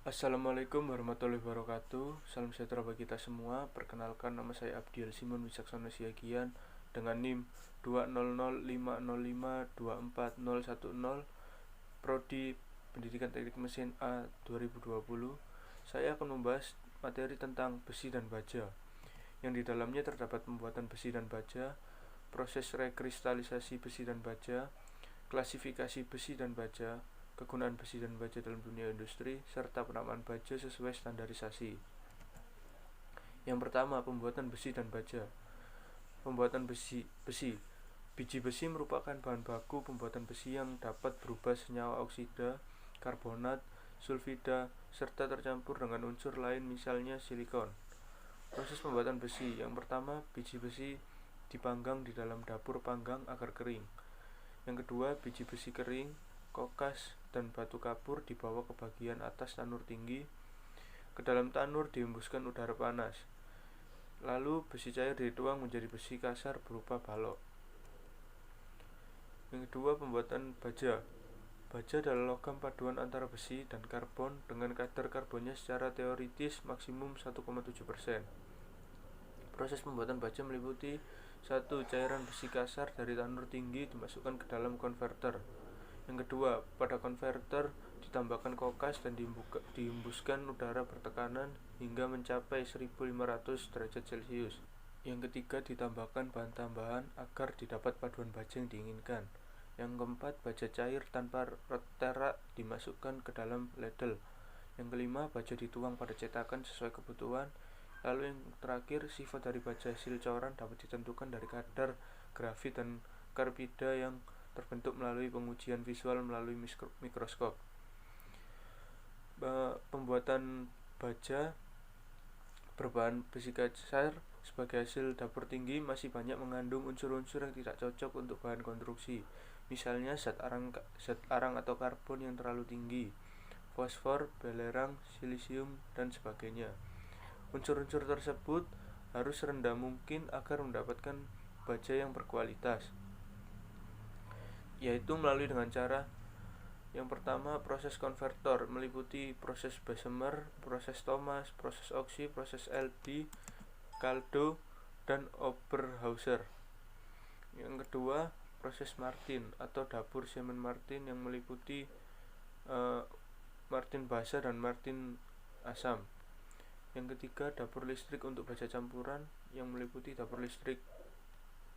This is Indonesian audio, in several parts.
Assalamualaikum warahmatullahi wabarakatuh. Salam sejahtera bagi kita semua. Perkenalkan, nama saya Abdiel Simon Wicaksono Siagian dengan NIM 20050524010, Prodi Pendidikan Teknik Mesin A 2020. Saya akan membahas materi tentang besi dan baja, yang di dalamnya terdapat pembuatan besi dan baja, proses rekristalisasi besi dan baja, klasifikasi besi dan baja, kegunaan besi dan baja dalam dunia industri, serta penamaan baja sesuai standarisasi. Yang pertama, pembuatan besi dan baja. Pembuatan besi. Biji besi merupakan bahan baku pembuatan besi yang dapat berubah senyawa oksida, karbonat, sulfida, serta tercampur dengan unsur lain misalnya silikon. Proses pembuatan besi. Yang pertama, biji besi dipanggang di dalam dapur panggang agar kering. Yang kedua, biji besi kering, kokas, dan batu kapur dibawa ke bagian atas tanur tinggi. Ke dalam tanur dihembuskan udara panas. Lalu besi cair dituang menjadi besi kasar berupa balok. Yang kedua, pembuatan baja. Baja adalah logam paduan antara besi dan karbon dengan kadar karbonnya secara teoritis maksimum 1,7%. Proses pembuatan baja meliputi 1. Cairan besi kasar dari tanur tinggi dimasukkan ke dalam konverter. Yang kedua, pada konverter ditambahkan kokas dan dihembuskan udara bertekanan hingga mencapai 1500 derajat Celcius. Yang ketiga, ditambahkan bahan tambahan agar didapat paduan baja yang diinginkan. Yang keempat, baja cair tanpa terak dimasukkan ke dalam ladle. Yang kelima, baja dituang pada cetakan sesuai kebutuhan. Lalu yang terakhir, sifat dari baja hasil coran dapat ditentukan dari kadar grafit dan karbida yang terbentuk melalui pengujian visual melalui mikroskop. Pembuatan baja berbahan besi kasar sebagai hasil dapur tinggi masih banyak mengandung unsur-unsur yang tidak cocok untuk bahan konstruksi, misalnya zat arang atau karbon yang terlalu tinggi, fosfor, belerang, silisium, dan sebagainya. Unsur-unsur tersebut harus rendah mungkin agar mendapatkan baja yang berkualitas, yaitu melalui dengan cara yang pertama, proses konvertor meliputi proses Bessemer, proses Thomas, proses Oxy, proses LB, Caldo, dan Oberhauser. Yang kedua, proses Martin atau dapur semen Martin yang meliputi Martin basa dan Martin asam. Yang ketiga, dapur listrik untuk baja campuran yang meliputi dapur listrik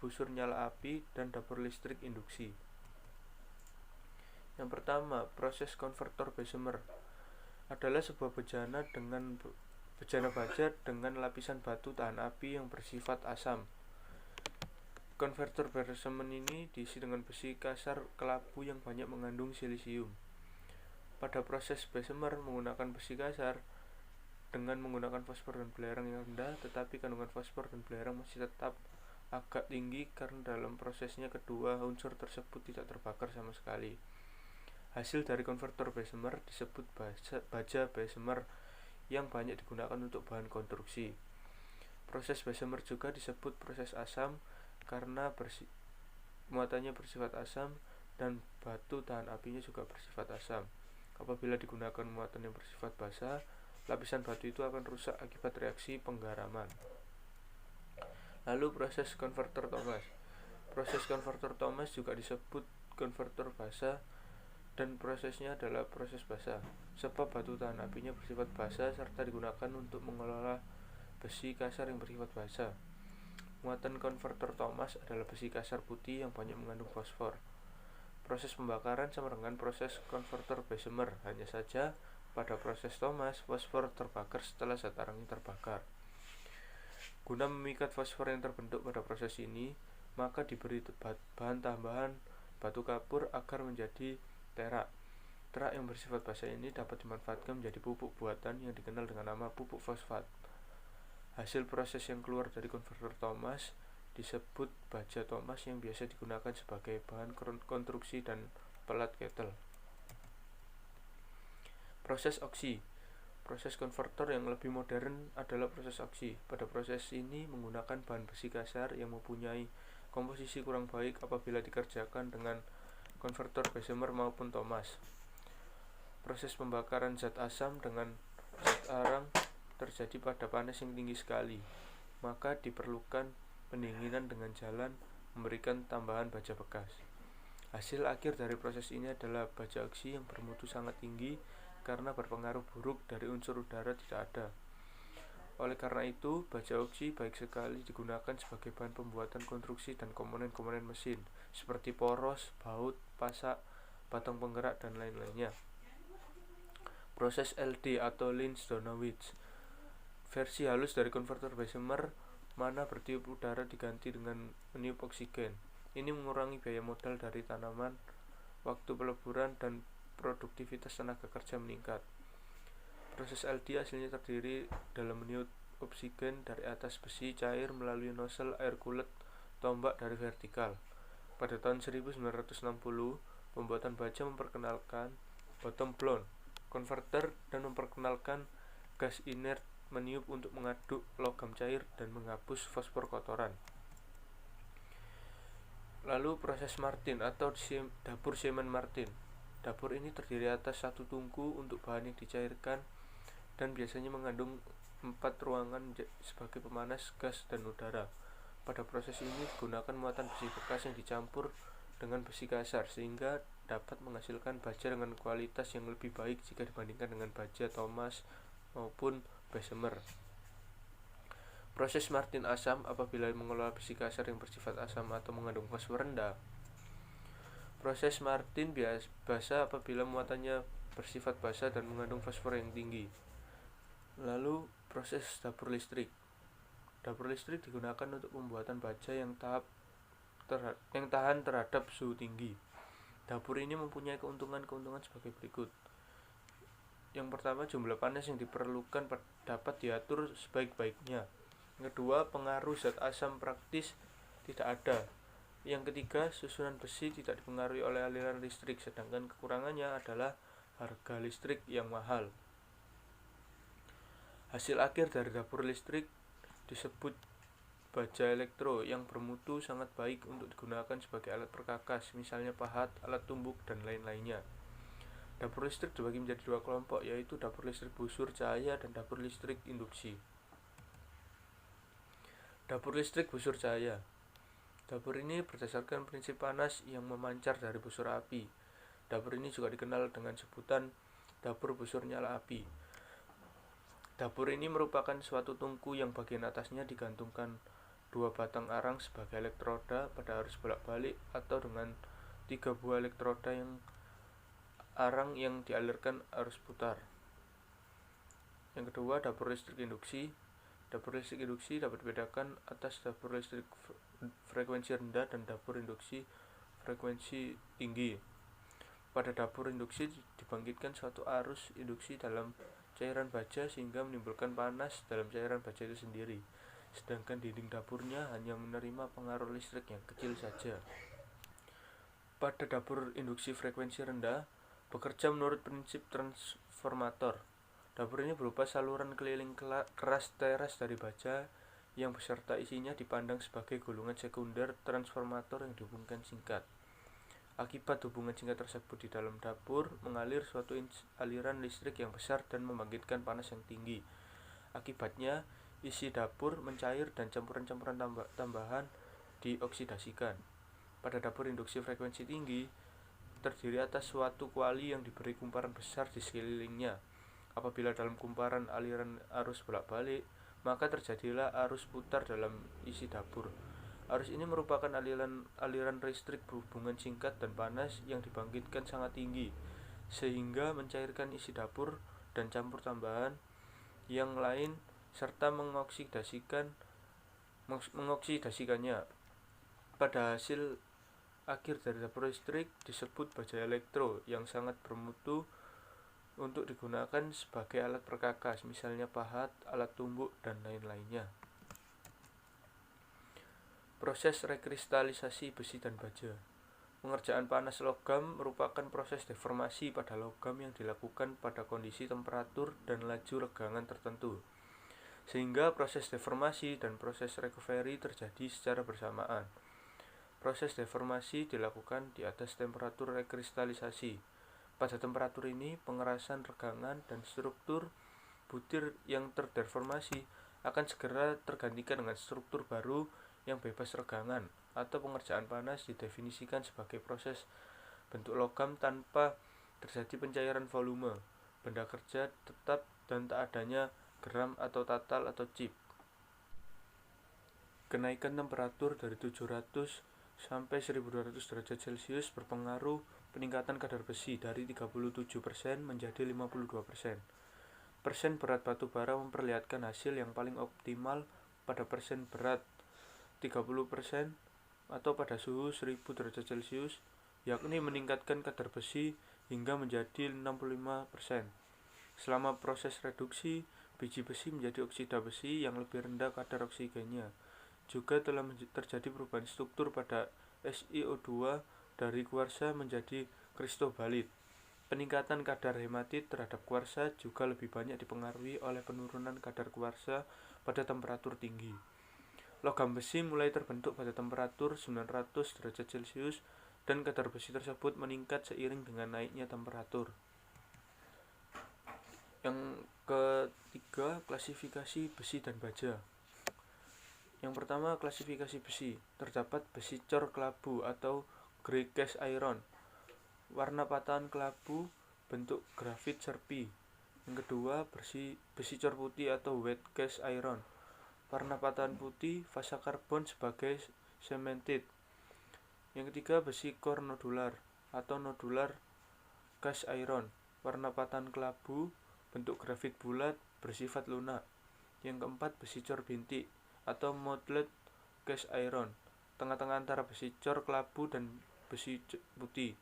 busur nyala api dan dapur listrik induksi. Yang pertama, proses konvertor Bessemer adalah sebuah bejana baja dengan lapisan batu tahan api yang bersifat asam. Konvertor Bessemer ini diisi dengan besi kasar kelabu yang banyak mengandung silisium. Pada proses Bessemer menggunakan besi kasar dengan menggunakan fosfor dan belerang yang rendah, tetapi kandungan fosfor dan belerang masih tetap agak tinggi karena dalam prosesnya kedua unsur tersebut tidak terbakar sama sekali. Hasil dari konvertor Bessemer disebut baja Bessemer yang banyak digunakan untuk bahan konstruksi. Proses Bessemer juga disebut proses asam karena muatannya bersifat asam dan batu tahan apinya juga bersifat asam. Apabila digunakan muatan yang bersifat basa, lapisan batu itu akan rusak akibat reaksi penggaraman. Lalu proses konvertor Thomas. Proses konvertor Thomas juga disebut konvertor basa dan prosesnya adalah proses basa, sebab batu tahan apinya bersifat basa serta digunakan untuk mengelola besi kasar yang bersifat basa. Muatan konvertor Thomas adalah besi kasar putih yang banyak mengandung fosfor. Proses pembakaran sama dengan proses konvertor Bessemer, hanya saja pada proses Thomas fosfor terbakar setelah zat arangnya terbakar. Guna memikat fosfor yang terbentuk pada proses ini, maka diberi bahan tambahan batu kapur agar menjadi terak. Terak yang bersifat basa ini dapat dimanfaatkan menjadi pupuk buatan yang dikenal dengan nama pupuk fosfat. Hasil proses yang keluar dari konvertor Thomas disebut baja Thomas yang biasa digunakan sebagai bahan konstruksi dan pelat kettle. Proses Oxy. Proses konvertor yang lebih modern adalah proses Oxy. Pada proses ini menggunakan bahan besi kasar yang mempunyai komposisi kurang baik apabila dikerjakan dengan konvertor Bessemer maupun Thomas. Proses pembakaran zat asam dengan zat arang terjadi pada panas yang tinggi sekali, maka diperlukan pendinginan dengan jalan memberikan tambahan baja bekas. Hasil akhir dari proses ini adalah baja oksi yang bermutu sangat tinggi karena berpengaruh buruk dari unsur udara tidak ada. Oleh karena itu, baja oksi baik sekali digunakan sebagai bahan pembuatan konstruksi dan komponen-komponen mesin seperti poros, baut, pasak, batang penggerak, dan lain-lainnya. Proses LD atau Lins-Donowitz, versi halus dari konverter Bessemer mana bertiup udara diganti dengan meniup oksigen. Ini mengurangi biaya modal dari tanaman, waktu peleburan, dan produktivitas tenaga kerja meningkat. Proses LD hasilnya terdiri dalam meniup oksigen dari atas besi cair melalui nozzle air kulet tombak dari vertikal. Pada tahun 1960, pembuatan baja memperkenalkan bottom blown converter dan memperkenalkan gas inert meniup untuk mengaduk logam cair dan menghapus fosfor kotoran. Lalu proses Martin atau dapur Siemens Martin. Dapur ini terdiri atas satu tungku untuk bahan yang dicairkan dan biasanya mengandung 4 ruangan sebagai pemanas gas dan udara. Pada proses ini digunakan muatan besi bekas yang dicampur dengan besi kasar sehingga dapat menghasilkan baja dengan kualitas yang lebih baik jika dibandingkan dengan baja Thomas maupun Bessemer. Proses Martin asam apabila mengelola besi kasar yang bersifat asam atau mengandung fosfor rendah. Proses Martin basa apabila muatannya bersifat basa dan mengandung fosfor yang tinggi. Lalu proses dapur listrik. Dapur listrik digunakan untuk pembuatan baja yang tahan terhadap suhu tinggi. Dapur ini mempunyai keuntungan-keuntungan sebagai berikut. Yang pertama, jumlah panas yang diperlukan dapat diatur sebaik-baiknya. Yang kedua, pengaruh zat asam praktis tidak ada. Yang ketiga, susunan besi tidak dipengaruhi oleh aliran listrik, sedangkan kekurangannya adalah harga listrik yang mahal. Hasil akhir dari dapur listrik disebut baja elektro yang bermutu sangat baik untuk digunakan sebagai alat perkakas, misalnya pahat, alat tumbuk, dan lain-lainnya. Dapur listrik dibagi menjadi 2 kelompok, yaitu dapur listrik busur cahaya dan dapur listrik induksi. Dapur listrik busur cahaya. Dapur ini berdasarkan prinsip panas yang memancar dari busur api. Dapur ini juga dikenal dengan sebutan dapur busur nyala api. Dapur ini merupakan suatu tungku yang bagian atasnya digantungkan 2 batang arang sebagai elektroda pada arus bolak-balik atau dengan 3 buah elektroda yang arang yang dialirkan arus putar. Yang kedua, dapur listrik induksi. Dapur listrik induksi dapat dibedakan atas dapur listrik frekuensi rendah dan dapur induksi frekuensi tinggi. Pada dapur induksi dibangkitkan suatu arus induksi dalam cairan baja sehingga menimbulkan panas dalam cairan baja itu sendiri, sedangkan dinding dapurnya hanya menerima pengaruh listrik yang kecil saja. Pada dapur induksi frekuensi rendah bekerja menurut prinsip transformator. Dapur ini berupa saluran keliling keras teras dari baja yang beserta isinya dipandang sebagai gulungan sekunder transformator yang dihubungkan singkat. Akibat hubungan singkat tersebut di dalam dapur mengalir suatu aliran listrik yang besar dan membangkitkan panas yang tinggi. Akibatnya isi dapur mencair dan campuran-campuran tambahan dioksidasikan. Pada dapur induksi frekuensi tinggi terdiri atas suatu kuali yang diberi kumparan besar di sekelilingnya. Apabila dalam kumparan aliran arus bolak-balik, maka terjadilah arus putar dalam isi dapur. Arus ini merupakan aliran listrik berhubungan singkat dan panas yang dibangkitkan sangat tinggi, sehingga mencairkan isi dapur dan campur tambahan yang lain serta mengoksidasikannya. Pada hasil akhir dari dapur listrik disebut baja elektro yang sangat bermutu untuk digunakan sebagai alat perkakas, misalnya pahat, alat tumbuk, dan lain-lainnya. Proses rekristalisasi besi dan baja. Pengerjaan panas logam merupakan proses deformasi pada logam yang dilakukan pada kondisi temperatur dan laju regangan tertentu, sehingga proses deformasi dan proses recovery terjadi secara bersamaan. Proses deformasi dilakukan di atas temperatur rekristalisasi. Pada temperatur ini, pengerasan regangan dan struktur butir yang terdeformasi akan segera tergantikan dengan struktur baru yang bebas regangan, atau pengerjaan panas didefinisikan sebagai proses bentuk logam tanpa terjadi pencairan volume, benda kerja tetap, dan tak adanya geram atau tatal atau chip. Kenaikan temperatur dari 700 sampai 1200 derajat Celcius berpengaruh peningkatan kadar besi dari 37% menjadi 52%. Persen berat batu bara memperlihatkan hasil yang paling optimal pada persen berat 30% atau pada suhu 1000 derajat Celcius, yakni meningkatkan kadar besi hingga menjadi 65%. Selama proses reduksi, biji besi menjadi oksida besi yang lebih rendah kadar oksigennya. Juga telah terjadi perubahan struktur pada SiO2 dari kuarsa menjadi kristobalit. Peningkatan kadar hematit terhadap kuarsa juga lebih banyak dipengaruhi oleh penurunan kadar kuarsa pada temperatur tinggi. Logam besi mulai terbentuk pada temperatur 900 derajat Celcius dan kadar besi tersebut meningkat seiring dengan naiknya temperatur. Yang ketiga, klasifikasi besi dan baja. Yang pertama, klasifikasi besi. Terdapat besi cor kelabu atau grey cast iron, warna patahan kelabu, bentuk grafit serpi. Yang kedua, besi cor putih atau white cast iron, warna patahan putih, fasa karbon sebagai cemented. Yang ketiga, besi core nodular atau nodular cast iron, warna patahan kelabu, bentuk grafit bulat, bersifat lunak. Yang keempat, besi cor bintik atau modeled cast iron, tengah-tengah antara besi cor kelabu dan besi putih.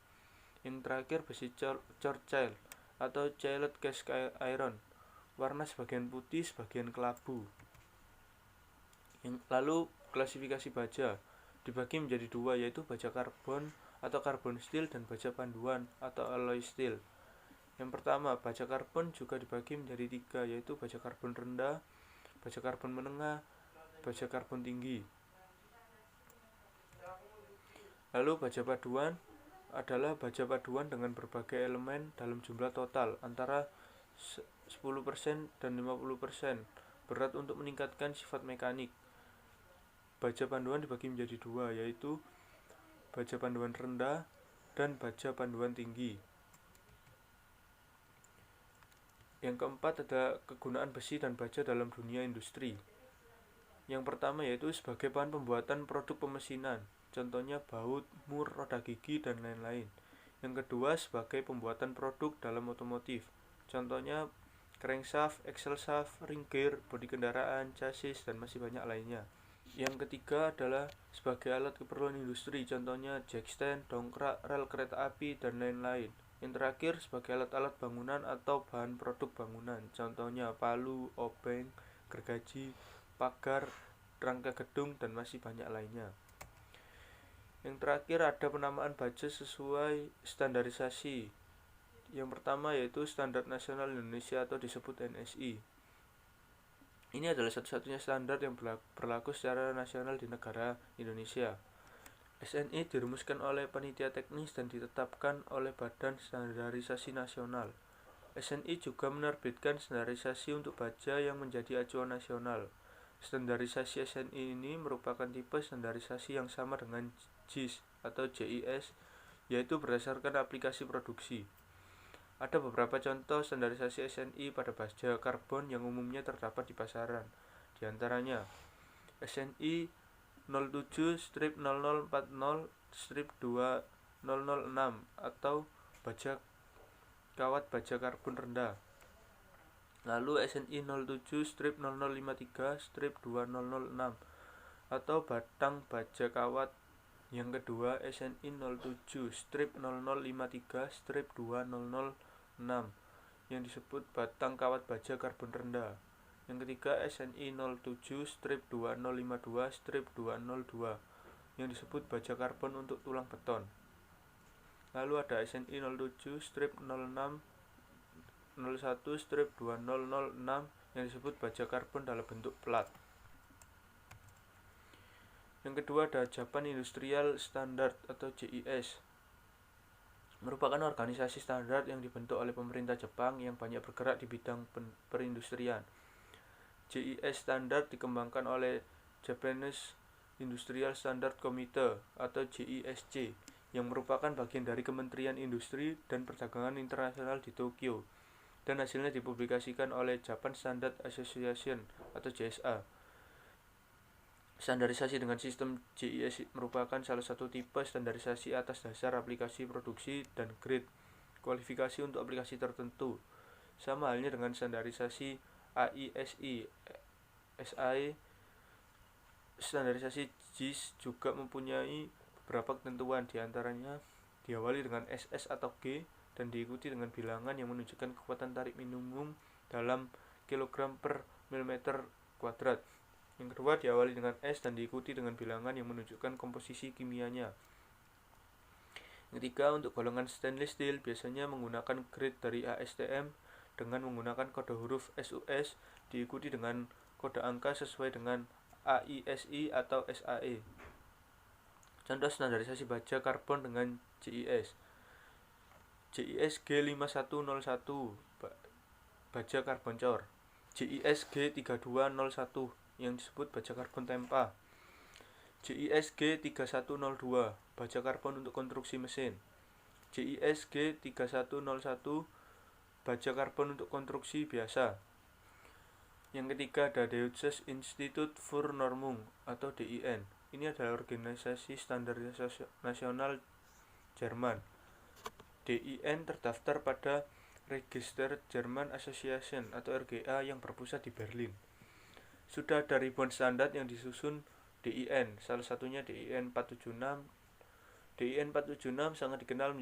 Yang terakhir, besi cor child atau chilled cast iron, warna sebagian putih sebagian kelabu. Lalu klasifikasi baja dibagi menjadi dua, yaitu baja karbon atau carbon steel dan baja panduan atau alloy steel. Yang pertama, baja karbon juga dibagi menjadi tiga, yaitu baja karbon rendah, baja karbon menengah, baja karbon tinggi. Lalu baja paduan adalah baja paduan dengan berbagai elemen dalam jumlah total antara 10% dan 50% berat untuk meningkatkan sifat mekanik. Baja panduan dibagi menjadi dua, yaitu baja panduan rendah dan baja panduan tinggi. Yang keempat, ada kegunaan besi dan baja dalam dunia industri. Yang pertama yaitu sebagai bahan pembuatan produk pemesinan, contohnya baut, mur, roda gigi, dan lain-lain. Yang kedua, sebagai pembuatan produk dalam otomotif, contohnya crankshaft, axle shaft, ring gear, bodi kendaraan, chassis, dan masih banyak lainnya. Yang ketiga adalah sebagai alat keperluan industri, contohnya jackstand, dongkrak, rel kereta api, dan lain-lain. Yang terakhir sebagai alat-alat bangunan atau bahan produk bangunan, contohnya palu, obeng, gergaji, pagar, rangka gedung, dan masih banyak lainnya. Yang terakhir ada penamaan baja sesuai standarisasi. Yang pertama yaitu Standar Nasional Indonesia atau disebut NSI. Ini adalah satu-satunya standar yang berlaku secara nasional di negara Indonesia. SNI dirumuskan oleh panitia teknis dan ditetapkan oleh Badan Standarisasi Nasional. SNI juga menerbitkan standarisasi untuk baja yang menjadi acuan nasional. Standarisasi SNI ini merupakan tipe standarisasi yang sama dengan JIS atau JIS, yaitu berdasarkan aplikasi produksi. Ada beberapa contoh standarisasi SNI pada baja karbon yang umumnya terdapat di pasaran. Di antaranya SNI 07-0040-2006 atau baja kawat baja karbon rendah. Lalu SNI 07-0053-2006 atau batang baja kawat. Yang kedua SNI 07-0053-2006 yang disebut batang kawat baja karbon rendah. Yang ketiga SNI 07-2052-2002 yang disebut baja karbon untuk tulang beton. Lalu ada SNI 07-01-2006 yang disebut baja karbon dalam bentuk plat. Yang kedua ada Japan Industrial Standard atau JIS. merupakan organisasi standar yang dibentuk oleh pemerintah Jepang yang banyak bergerak di bidang perindustrian. JIS standar dikembangkan oleh Japanese Industrial Standard Committee atau JISC yang merupakan bagian dari Kementerian Industri dan Perdagangan Internasional di Tokyo, dan hasilnya dipublikasikan oleh Japan Standard Association atau JSA. Standarisasi dengan sistem JIS merupakan salah satu tipe standarisasi atas dasar aplikasi produksi dan grade kualifikasi untuk aplikasi tertentu. Sama halnya dengan standarisasi AISI, SI, standarisasi JIS juga mempunyai beberapa ketentuan, diantaranya diawali dengan SS atau G dan diikuti dengan bilangan yang menunjukkan kekuatan tarik minimum dalam kilogram per milimeter kuadrat. Yang kedua diawali dengan S dan diikuti dengan bilangan yang menunjukkan komposisi kimianya. Yang ketiga, untuk golongan stainless steel biasanya menggunakan grade dari ASTM dengan menggunakan kode huruf SUS diikuti dengan kode angka sesuai dengan AISI atau SAE. Contoh standarisasi baja karbon dengan JIS. JIS G5101 baja karbon cor. JIS G3201 yang disebut baja karbon tempa. JIS G3102 baja karbon untuk konstruksi mesin. JIS G3101 baja karbon untuk konstruksi biasa. Yang ketiga ada Deutsches Institut für Normung atau DIN. Ini adalah organisasi standarisasi nasional Jerman. DIN terdaftar pada Register German Association atau RGA yang berpusat di Berlin. Sudah ada ribuan standar yang disusun DIN, salah satunya DIN 476. DIN 476 sangat dikenal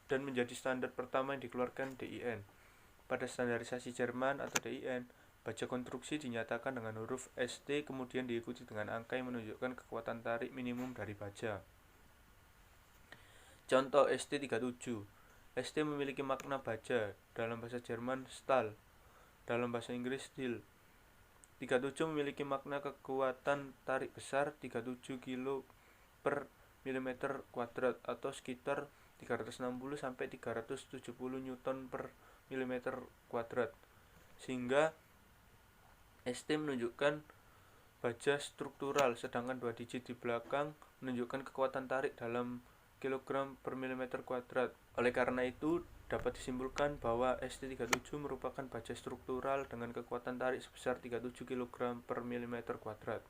menjadi standar pertama yang dikeluarkan DIN. Pada standarisasi Jerman atau DIN, baja konstruksi dinyatakan dengan huruf ST kemudian diikuti dengan angka yang menunjukkan kekuatan tarik minimum dari baja. Contoh ST37. ST memiliki makna baja, dalam bahasa Jerman Stahl, dalam bahasa Inggris steel. 37 memiliki makna kekuatan tarik besar 37 kg per mm kuadrat atau sekitar 360 sampai 370 Newton per mm kuadrat. Sehingga ST menunjukkan baja struktural, sedangkan 2 digit di belakang menunjukkan kekuatan tarik dalam kilogram per mm kuadrat. Oleh karena itu, dapat disimpulkan bahwa ST37 merupakan baja struktural dengan kekuatan tarik sebesar 37 kg per mm kuadrat.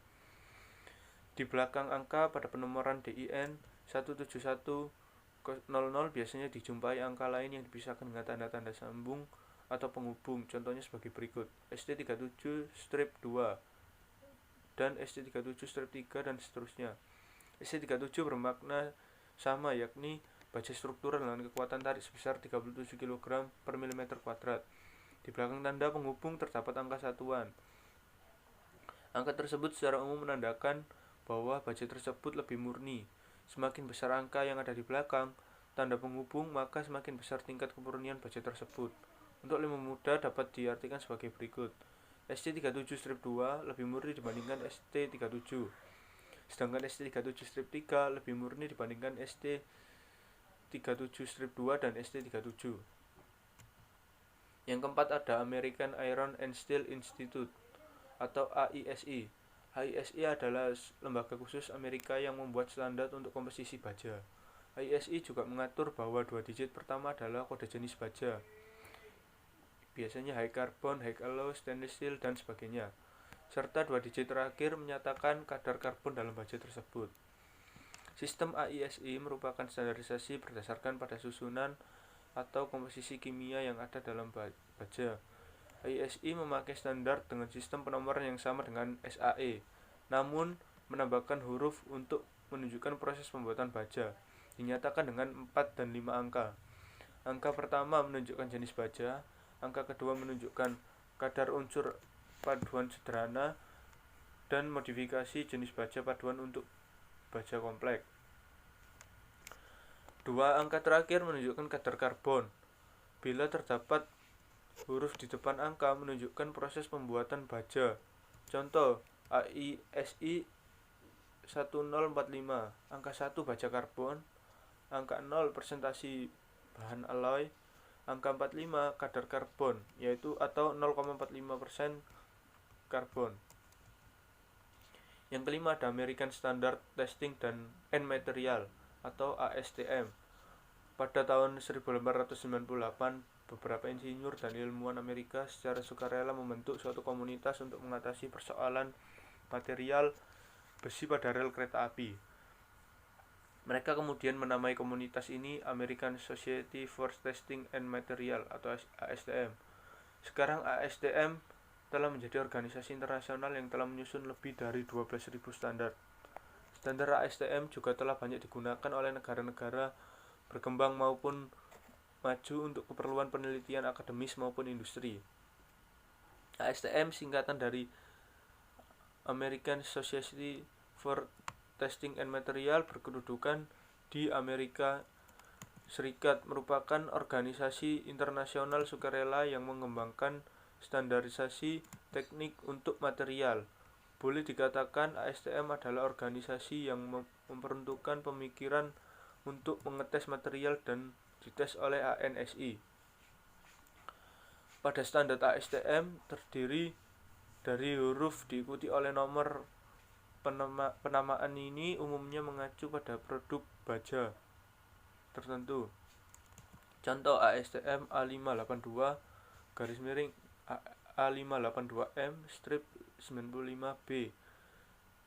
Di belakang angka pada penomoran DIN 17100 biasanya dijumpai angka lain yang dipisahkan dengan tanda-tanda sambung atau penghubung, contohnya sebagai berikut: ST37-2 dan ST37-3 dan seterusnya. ST37 bermakna sama, yakni baja struktural dengan kekuatan tarik sebesar 37 kg per mm kuadrat. Di belakang tanda penghubung terdapat angka satuan. Angka tersebut secara umum menandakan bahwa baja tersebut lebih murni. Semakin besar angka yang ada di belakang tanda penghubung, maka semakin besar tingkat kemurnian baja tersebut. Untuk lebih mudah dapat diartikan sebagai berikut: ST37-2 lebih murni dibandingkan ST37, sedangkan ST37-3 lebih murni dibandingkan ST37-2 dan ST37. Yang keempat ada American Iron and Steel Institute atau AISI. AISI adalah lembaga khusus Amerika yang membuat standar untuk komposisi baja. AISI juga mengatur bahwa 2 digit pertama adalah kode jenis baja, biasanya high carbon, high alloy, stainless steel, dan sebagainya, serta 2 digit terakhir menyatakan kadar karbon dalam baja tersebut. Sistem AISI merupakan standarisasi berdasarkan pada susunan atau komposisi kimia yang ada dalam baja. AISI memakai standar dengan sistem penomoran yang sama dengan SAE, namun menambahkan huruf untuk menunjukkan proses pembuatan baja, dinyatakan dengan 4 dan 5 angka. Angka pertama menunjukkan jenis baja, angka kedua menunjukkan kadar unsur paduan sederhana, dan modifikasi jenis baja paduan untuk baja kompleks. 2 angka terakhir menunjukkan kadar karbon. Bila terdapat huruf di depan angka menunjukkan proses pembuatan baja. Contoh AISI 1045, angka 1 baja karbon, angka 0 persentasi bahan alloy. Angka 45 kadar karbon, yaitu atau 0,45% karbon. Yang kelima ada American Standard Testing and Material atau ASTM. Pada tahun 1898, beberapa insinyur dan ilmuwan Amerika secara sukarela membentuk suatu komunitas untuk mengatasi persoalan material besi pada rel kereta api. Mereka kemudian menamai komunitas ini American Society for Testing and Material atau ASTM. Sekarang ASTM telah menjadi organisasi internasional yang telah menyusun lebih dari 12.000 standar. Standar ASTM juga telah banyak digunakan oleh negara-negara berkembang maupun maju untuk keperluan penelitian akademis maupun industri. ASTM singkatan dari American Society for Testing and Material berkedudukan di Amerika Serikat, merupakan organisasi internasional sukarela yang mengembangkan standarisasi teknik untuk material. Boleh dikatakan ASTM adalah organisasi yang memperuntukkan pemikiran untuk mengetes material dan dites oleh ANSI. Pada standar ASTM terdiri dari huruf diikuti oleh nomor. Penamaan ini umumnya mengacu pada produk baja tertentu. Contoh ASTM A582 A582M strip 95B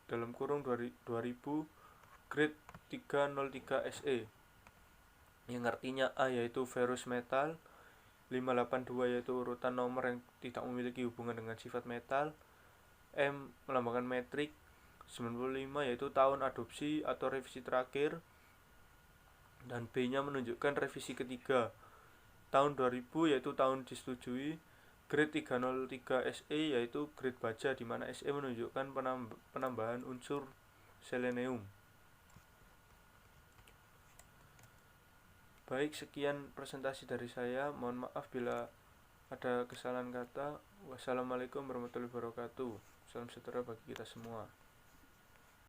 (2000) grade 303 SE, yang artinya A yaitu ferrous metal, 582 yaitu urutan nomor yang tidak memiliki hubungan dengan sifat metal, M melambangkan metrik, 95 yaitu tahun adopsi atau revisi terakhir, dan B-nya menunjukkan revisi ketiga. Tahun 2000 yaitu tahun disetujui. Grade 303 SE yaitu grade baja, di mana SE menunjukkan penambahan unsur selenium. Baik, sekian presentasi dari saya. Mohon maaf bila ada kesalahan kata. Wassalamualaikum warahmatullahi wabarakatuh. Salam sejahtera bagi kita semua.